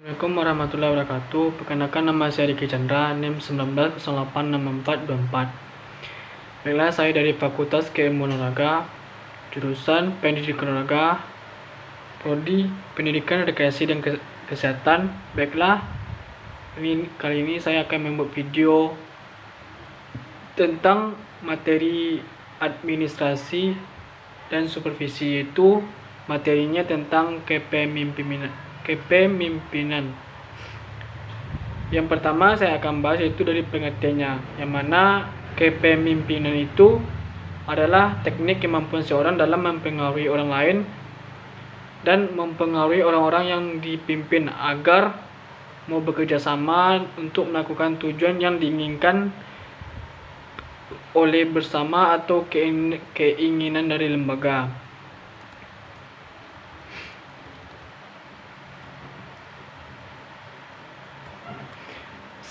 Assalamualaikum warahmatullahi wabarakatuh. Perkenalkan, nama saya Riki Chandra, NIM 19086424. Baiklah, saya dari Fakultas Keilmuan Olahraga, jurusan Pendidikan Olahraga, Prodi Pendidikan Rekreasi dan Kesehatan. Baiklah, kali ini saya akan membuat video tentang materi administrasi dan supervisi, yaitu materinya tentang kepemimpinan. Yang pertama saya akan bahas yaitu dari pengertiannya, yang mana kepemimpinan itu adalah teknik kemampuan seorang dalam mempengaruhi orang lain dan mempengaruhi orang-orang yang dipimpin agar mau bekerja sama untuk melakukan tujuan yang diinginkan oleh bersama atau keinginan dari lembaga.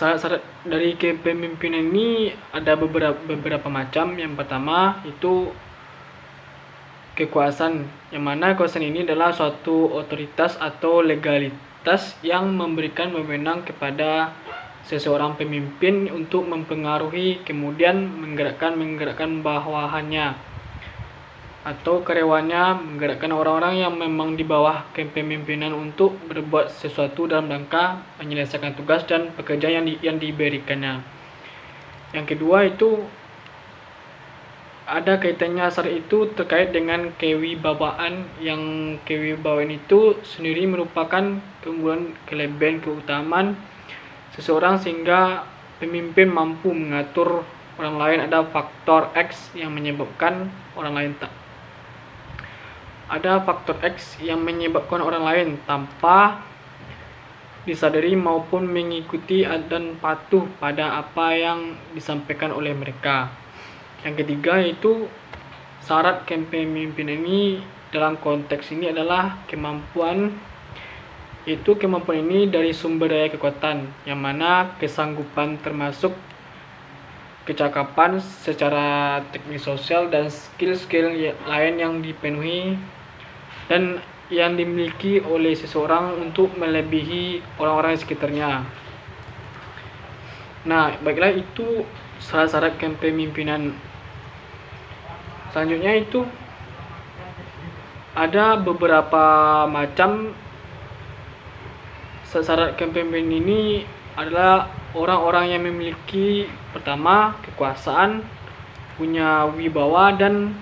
Syarat-syarat dari kepemimpinan ini ada beberapa macam. Yang pertama itu kekuasaan, yang mana kekuasaan ini adalah suatu otoritas atau legalitas yang memberikan wewenang kepada seseorang pemimpin untuk mempengaruhi kemudian menggerakkan bawahannya atau karyawannya, menggerakkan orang-orang yang memang di bawah kepemimpinan untuk berbuat sesuatu dalam rangka menyelesaikan tugas dan pekerjaan yang diberikannya. Yang kedua itu ada kaitannya syarat itu terkait dengan kewibawaan, yang kewibawaan itu sendiri merupakan keunggulan, kelebihan, keutamaan seseorang sehingga pemimpin mampu mengatur orang lain. Ada faktor X yang menyebabkan orang lain tanpa disadari maupun mengikuti dan patuh pada apa yang disampaikan oleh mereka. Yang ketiga yaitu syarat kepemimpinan ini dalam konteks ini adalah kemampuan, yaitu kemampuan ini dari sumber daya kekuatan, yang mana kesanggupan termasuk kecakapan secara teknis sosial dan skill-skill lain yang dipenuhi dan yang dimiliki oleh seseorang untuk melebihi orang-orang di sekitarnya. Nah, baiklah, itu syarat-syarat kepemimpinan. Selanjutnya itu ada beberapa macam syarat kepemimpinan. Ini adalah orang-orang yang memiliki, pertama, kekuasaan, punya wibawa, dan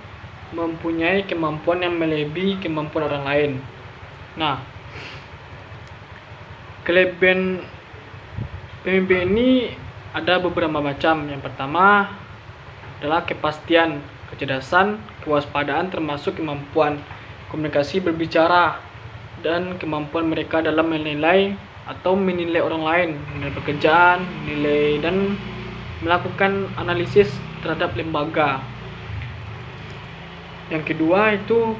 mempunyai kemampuan yang melebihi kemampuan orang lain. Nah, kelebihan pemimpin ini ada beberapa macam. Yang pertama adalah kepastian, kecerdasan, kewaspadaan, termasuk kemampuan komunikasi, berbicara, dan kemampuan mereka dalam menilai atau menilai orang lain, menilai pekerjaan, menilai dan melakukan analisis terhadap lembaga. Yang kedua itu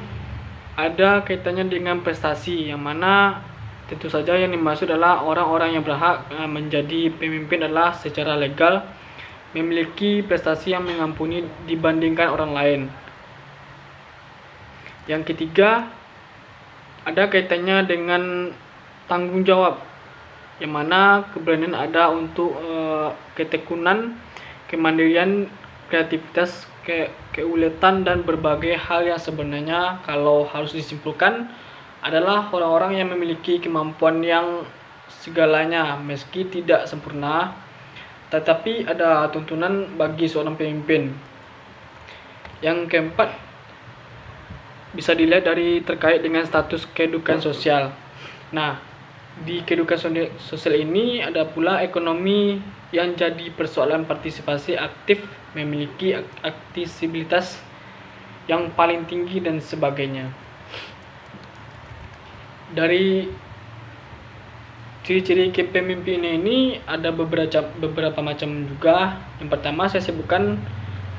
ada kaitannya dengan prestasi, yang mana tentu saja yang dimaksud adalah orang-orang yang berhak menjadi pemimpin adalah secara legal memiliki prestasi yang mengampuni dibandingkan orang lain. Yang ketiga ada kaitannya dengan tanggung jawab, yang mana keberanian ada untuk ketekunan, kemandirian, kreativitas, keuletan, dan berbagai hal yang sebenarnya kalau harus disimpulkan adalah orang-orang yang memiliki kemampuan yang segalanya meski tidak sempurna, tetapi ada tuntunan bagi seorang pemimpin. Yang keempat bisa dilihat dari terkait dengan status kedudukan sosial. Nah, di kedudukan sosial ini ada pula ekonomi yang jadi persoalan partisipasi aktif, memiliki aksesibilitas yang paling tinggi dan sebagainya. Dari ciri-ciri kepemimpinan ini ada beberapa macam juga. Yang pertama saya sebutkan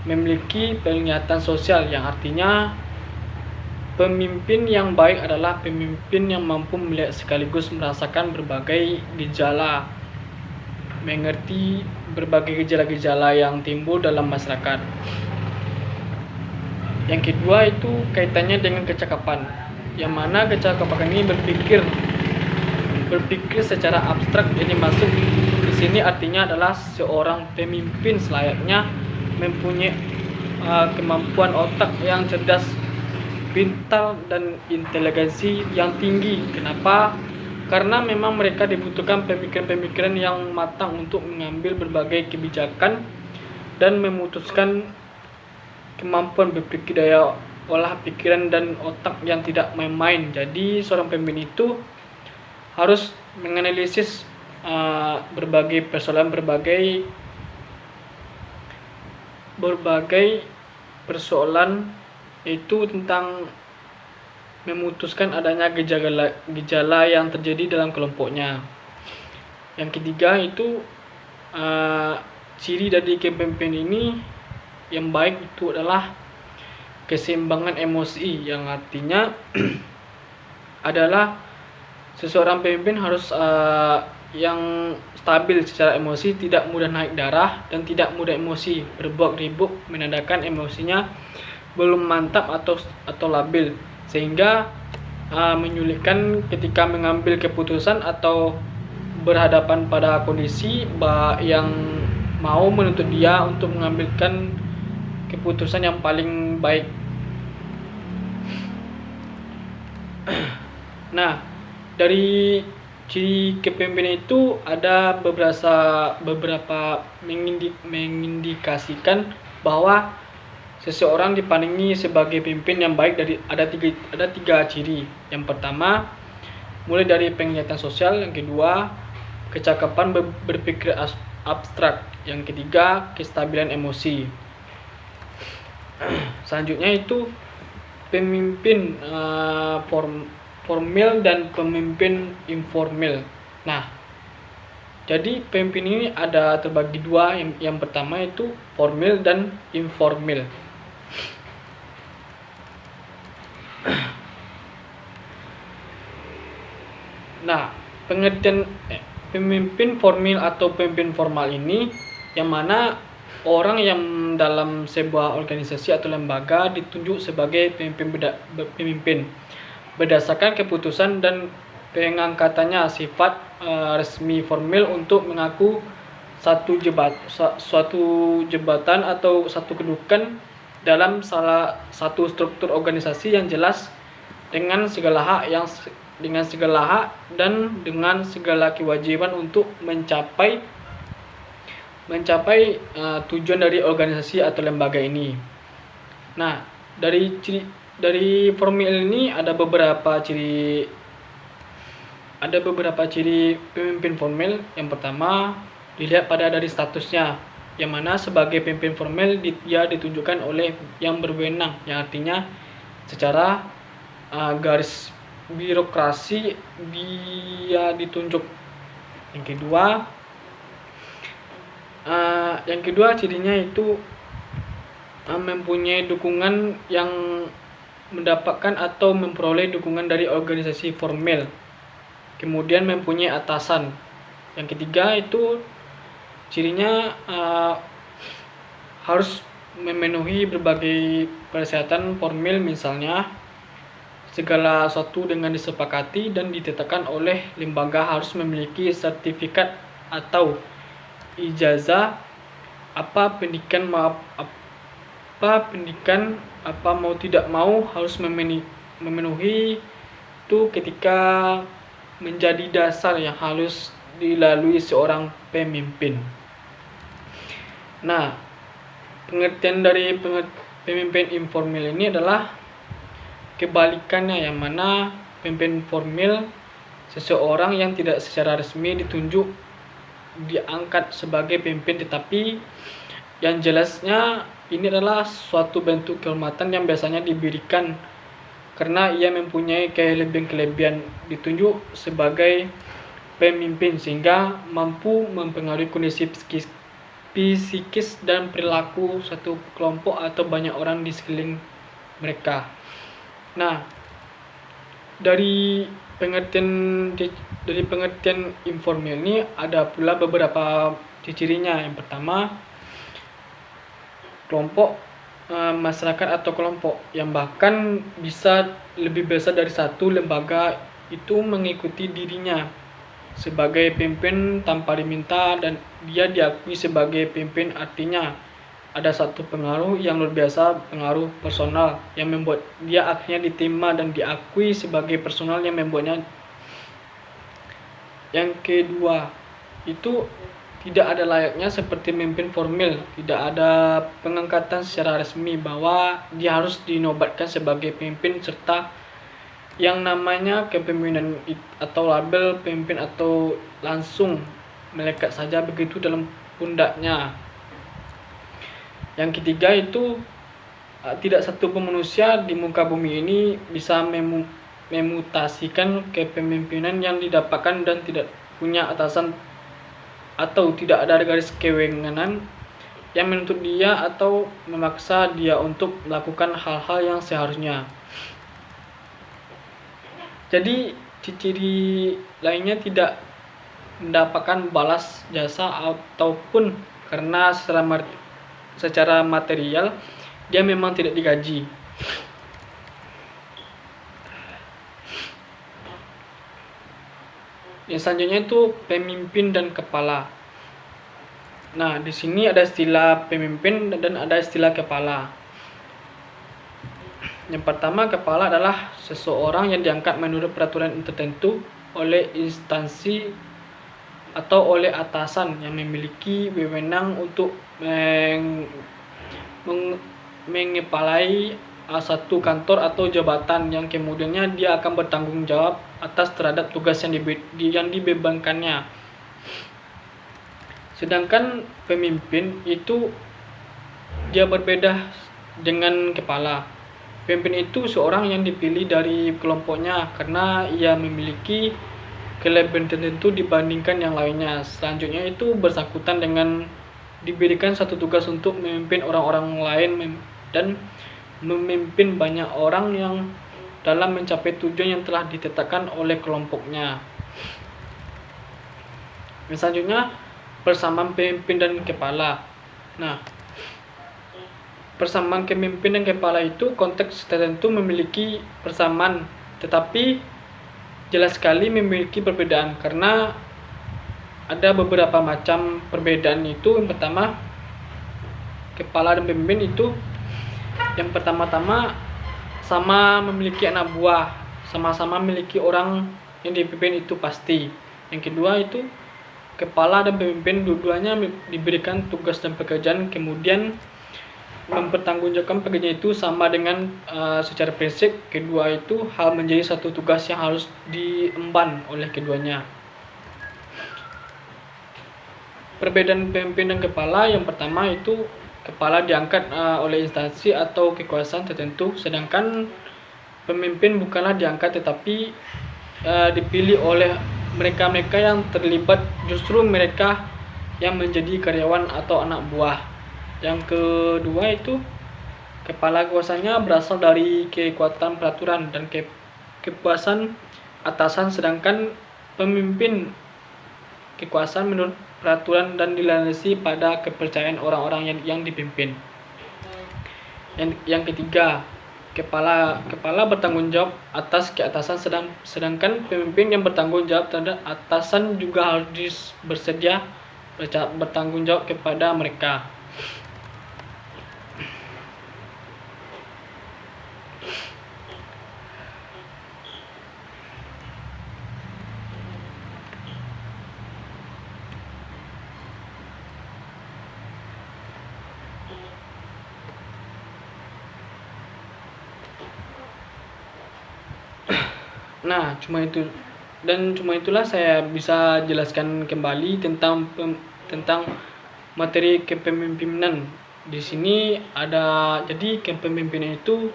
memiliki penglihatan sosial, yang artinya pemimpin yang baik adalah pemimpin yang mampu melihat sekaligus merasakan berbagai gejala, mengerti berbagai gejala-gejala yang timbul dalam masyarakat. Yang kedua itu kaitannya dengan kecakapan, yang mana kecakapan ini berpikir berpikir secara abstrak. Jadi masuk di sini artinya adalah seorang pemimpin selayaknya mempunyai kemampuan otak yang cerdas, pintar, dan inteligensi yang tinggi. Kenapa? Karena memang mereka dibutuhkan pemikiran-pemikiran yang matang untuk mengambil berbagai kebijakan dan memutuskan. Kemampuan berpikir, daya olah pikiran dan otak yang tidak main-main. Jadi seorang pemimpin itu harus menganalisis berbagai persoalan, berbagai persoalan itu tentang memutuskan adanya gejala yang terjadi dalam kelompoknya. Yang ketiga itu ciri dari kepemimpinan ini yang baik itu adalah keseimbangan emosi, yang artinya adalah seseorang pemimpin harus yang stabil secara emosi, tidak mudah naik darah dan tidak mudah emosi berbuk-ribuk, menandakan emosinya belum mantap atau labil, sehingga menyulitkan ketika mengambil keputusan atau berhadapan pada kondisi yang mau menuntut dia untuk mengambilkan keputusan yang paling baik. Nah, dari ciri kepemimpinan itu ada beberapa mengindikasikan bahwa seseorang dipandang sebagai pemimpin yang baik. Ada tiga ciri. Yang pertama, mulai dari penglihatan sosial. Yang kedua, kecakapan berpikir abstrak. Yang ketiga, kestabilan emosi. Selanjutnya itu pemimpin formal dan pemimpin informal. Nah, jadi pemimpin ini ada terbagi dua. Yang pertama itu formal dan informal. Nah, pengertian pemimpin formal atau pemimpin formal ini yang mana orang yang dalam sebuah organisasi atau lembaga ditunjuk sebagai pemimpin berdasarkan keputusan dan pengangkatannya sifat resmi formal untuk mengaku suatu jabatan atau satu kedudukan dalam salah satu struktur organisasi yang jelas dengan segala hak dan dengan segala kewajiban untuk mencapai tujuan dari organisasi atau lembaga ini. Nah, dari formal ini ada beberapa ciri pemimpin formal. Yang pertama, dilihat dari statusnya, yang mana sebagai pemimpin formal dia ditunjukkan oleh yang berwenang, yang artinya secara garis birokrasi dia ditunjuk. Yang kedua cirinya itu mempunyai dukungan yang mendapatkan atau memperoleh dukungan dari organisasi formal. Kemudian mempunyai atasan. Yang ketiga itu cirinya harus memenuhi berbagai persyaratan formal, misalnya segala sesuatu dengan disepakati dan ditetapkan oleh lembaga harus memiliki sertifikat atau ijazah pendidikan mau tidak mau harus memenuhi itu ketika menjadi dasar yang harus dilalui seorang pemimpin. Nah, pengertian dari pemimpin informal ini adalah kebalikannya, yang mana pemimpin formal seseorang yang tidak secara resmi diangkat sebagai pemimpin, tetapi yang jelasnya ini adalah suatu bentuk kehormatan yang biasanya diberikan karena ia mempunyai kelebihan ditunjuk sebagai pemimpin sehingga mampu mempengaruhi kondisi psikis dan perilaku satu kelompok atau banyak orang di sekeliling mereka. Nah, dari pengertian informal ini ada pula beberapa cirinya. Yang pertama, kelompok masyarakat atau kelompok yang bahkan bisa lebih besar dari satu lembaga itu mengikuti dirinya. sebagai pemimpin tanpa diminta dan dia diakui sebagai pemimpin, artinya ada satu pengaruh yang luar biasa, pengaruh personal yang membuat dia akhirnya diterima dan diakui sebagai personal yang membuatnya. Yang kedua, itu tidak ada layaknya seperti pemimpin formal, tidak ada pengangkatan secara resmi bahwa dia harus dinobatkan sebagai pemimpin serta yang namanya kepemimpinan atau label pemimpin atau langsung melekat saja begitu dalam pundaknya. Yang ketiga itu tidak satu pun manusia di muka bumi ini bisa memutasikan kepemimpinan yang didapatkan dan tidak punya atasan atau tidak ada garis kewenangan yang menuntut dia atau memaksa dia untuk melakukan hal-hal yang seharusnya. Jadi ciri lainnya tidak mendapatkan balas jasa ataupun karena secara material dia memang tidak digaji. Yang selanjutnya itu pemimpin dan kepala. Nah, di sini ada istilah pemimpin dan ada istilah kepala. Yang pertama, kepala adalah seseorang yang diangkat menurut peraturan tertentu oleh instansi atau oleh atasan yang memiliki wewenang untuk mengepalai satu kantor atau jabatan yang kemudiannya dia akan bertanggung jawab atas terhadap tugas yang dibebankannya. Sedangkan pemimpin itu dia berbeda dengan kepala. Pemimpin itu seorang yang dipilih dari kelompoknya karena ia memiliki kelebihan tertentu dibandingkan yang lainnya. Selanjutnya itu bersangkutan dengan diberikan satu tugas untuk memimpin orang-orang lain dan memimpin banyak orang yang dalam mencapai tujuan yang telah ditetapkan oleh kelompoknya. Selanjutnya, persamaan pemimpin dan kepala. Nah, persamaan pemimpin dan kepala itu konteks tertentu memiliki persamaan, tetapi jelas sekali memiliki perbedaan karena ada beberapa macam perbedaan itu. Yang pertama, kepala dan pemimpin itu yang pertama-tama sama memiliki anak buah, sama-sama memiliki orang yang dipimpin itu pasti. Yang kedua itu kepala dan pemimpin dua-duanya diberikan tugas dan pekerjaan, kemudian mempertanggungjawabkan pekerjaan itu sama dengan secara prinsip. Kedua itu hal menjadi satu tugas yang harus diemban oleh keduanya. Perbedaan pemimpin dan kepala, yang pertama itu kepala diangkat oleh instansi atau kekuasaan tertentu, sedangkan pemimpin bukanlah diangkat tetapi dipilih oleh mereka-mereka yang terlibat, justru mereka yang menjadi karyawan atau anak buah. Yang kedua itu kepala kuasanya berasal dari kekuatan peraturan dan kekuasaan atasan, sedangkan pemimpin kekuasaan menurut peraturan dan dilandasi pada kepercayaan orang-orang yang dipimpin. Yang ketiga, kepala bertanggung jawab atas keatasan, sedangkan pemimpin yang bertanggung jawab terhadap atasan juga harus bersedia bertanggung jawab kepada mereka. Nah, cuma itulah saya bisa jelaskan kembali tentang materi kepemimpinan. Di sini ada, jadi kepemimpinan itu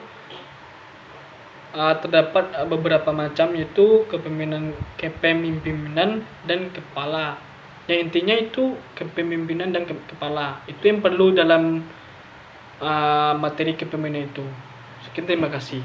terdapat beberapa macam, yaitu kepemimpinan dan kepala. Yang intinya itu kepemimpinan dan kepala itu yang perlu dalam materi kepemimpinan itu. Sekian, terima kasih.